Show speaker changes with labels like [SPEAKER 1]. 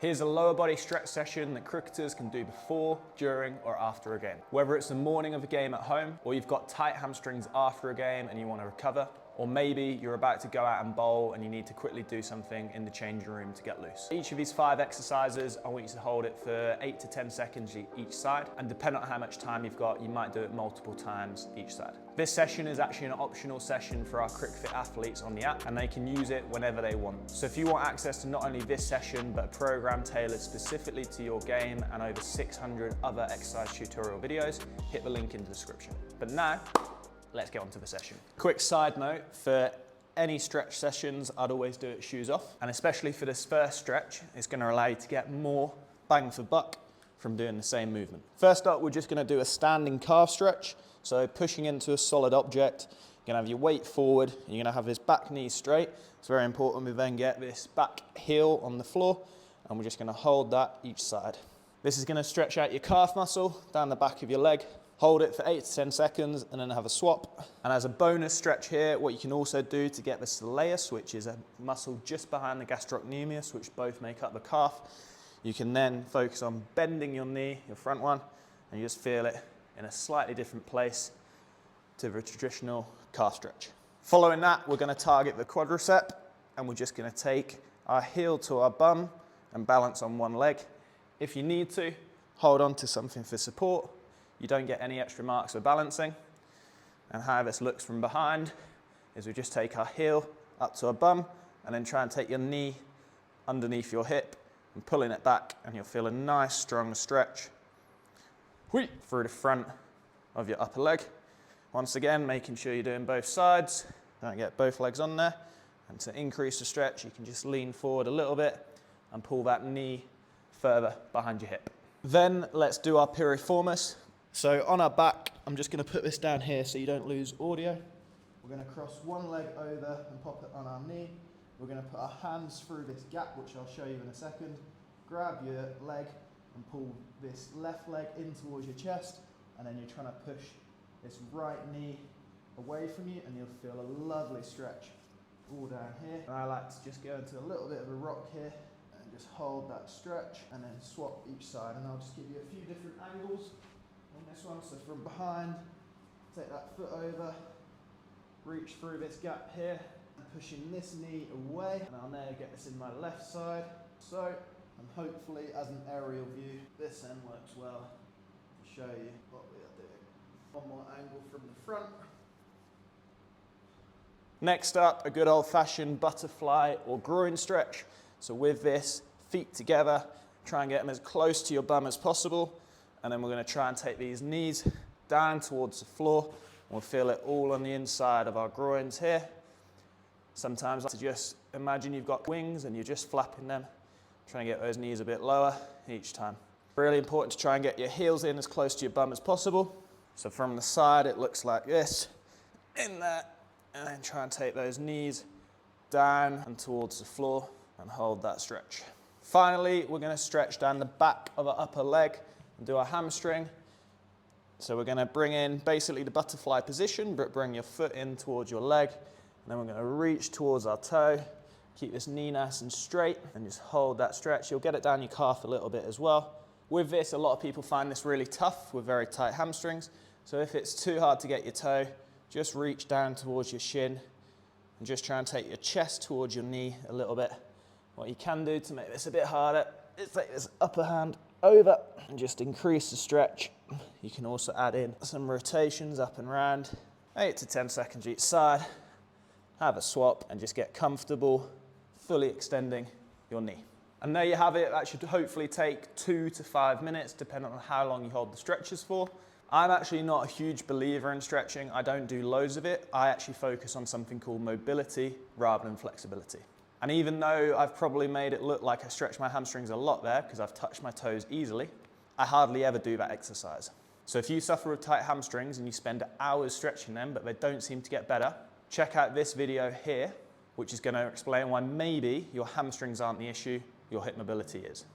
[SPEAKER 1] Here's a lower body stretch session that cricketers can do before, during, or after a game. Whether it's the morning of a game at home, or you've got tight hamstrings after a game and you want to recover, or maybe you're about to go out and bowl and you need to quickly do something in the changing room to get loose. Each of these 5 exercises, I want you to hold it for 8 to 10 seconds each side, and depending on how much time you've got, you might do it multiple times each side. This session is actually an optional session for our CrickFit athletes on the app, and they can use it whenever they want. So if you want access to not only this session, but a program tailored specifically to your game and over 600 other exercise tutorial videos, hit the link in the description. But now, let's get on to the session. Quick side note, for any stretch sessions, I'd always do it shoes off. And especially for this first stretch, it's gonna allow you to get more bang for buck from doing the same movement. First up, we're just gonna do a standing calf stretch. So pushing into a solid object, you're gonna have your weight forward, and you're gonna have this back knee straight. It's very important we then get this back heel on the floor, and we're just gonna hold that each side. This is gonna stretch out your calf muscle down the back of your leg. Hold it for 8 to 10 seconds and then have a swap. And as a bonus stretch here, what you can also do to get the soleus, which is a muscle just behind the gastrocnemius, which both make up the calf, you can then focus on bending your knee, your front one, and you just feel it in a slightly different place to the traditional calf stretch. Following that, we're gonna target the quadricep, and we're just gonna take our heel to our bum and balance on one leg. If you need to, hold on to something for support. You don't get any extra marks for balancing. And how this looks from behind is we just take our heel up to our bum and then try and take your knee underneath your hip and pulling it back, and you'll feel a nice strong stretch through the front of your upper leg. Once again, making sure you're doing both sides. Don't get both legs on there. And to increase the stretch, you can just lean forward a little bit and pull that knee further behind your hip. Then let's do our piriformis. So on our back, I'm just going to put this down here so you don't lose audio. We're going to cross one leg over and pop it on our knee. We're going to put our hands through this gap, which I'll show you in a second. Grab your leg and pull this left leg in towards your chest, and then you're trying to push this right knee away from you, and you'll feel a lovely stretch all down here. And I like to just go into a little bit of a rock here and just hold that stretch and then swap each side, and I'll just give you a few different angles on this one. So from behind, take that foot over, reach through this gap here, and pushing this knee away, and I'll now get this in my left side. So, and hopefully as an aerial view, this end works well to show you what we are doing. One more angle from the front. Next up, a good old-fashioned butterfly or groin stretch. So with this, feet together, try and get them as close to your bum as possible. And then we're going to try and take these knees down towards the floor. We'll feel it all on the inside of our groins here. Sometimes I like to just imagine you've got wings and you're just flapping them. Try and get those knees a bit lower each time. Really important to try and get your heels in as close to your bum as possible. So from the side, it looks like this. In there. And then try and take those knees down and towards the floor and hold that stretch. Finally, we're going to stretch down the back of our upper leg and do our hamstring. So we're going to bring in basically the butterfly position, but bring your foot in towards your leg. And then we're going to reach towards our toe. Keep this knee nice and straight and just hold that stretch. You'll get it down your calf a little bit as well. With this, a lot of people find this really tough with very tight hamstrings. So if it's too hard to get your toe, just reach down towards your shin and just try and take your chest towards your knee a little bit. What you can do to make this a bit harder is take this upper hand over and just increase the stretch. You can also add in some rotations up and round, 8 to 10 seconds each side. Have a swap and just get comfortable, fully extending your knee. And there you have it. That should hopefully take 2 to 5 minutes, depending on how long you hold the stretches for. I'm actually not a huge believer in stretching. I don't do loads of it. I actually focus on something called mobility rather than flexibility. And even though I've probably made it look like I stretch my hamstrings a lot there because I've touched my toes easily, I hardly ever do that exercise. So if you suffer with tight hamstrings and you spend hours stretching them but they don't seem to get better, check out this video here, which is going to explain why maybe your hamstrings aren't the issue, your hip mobility is.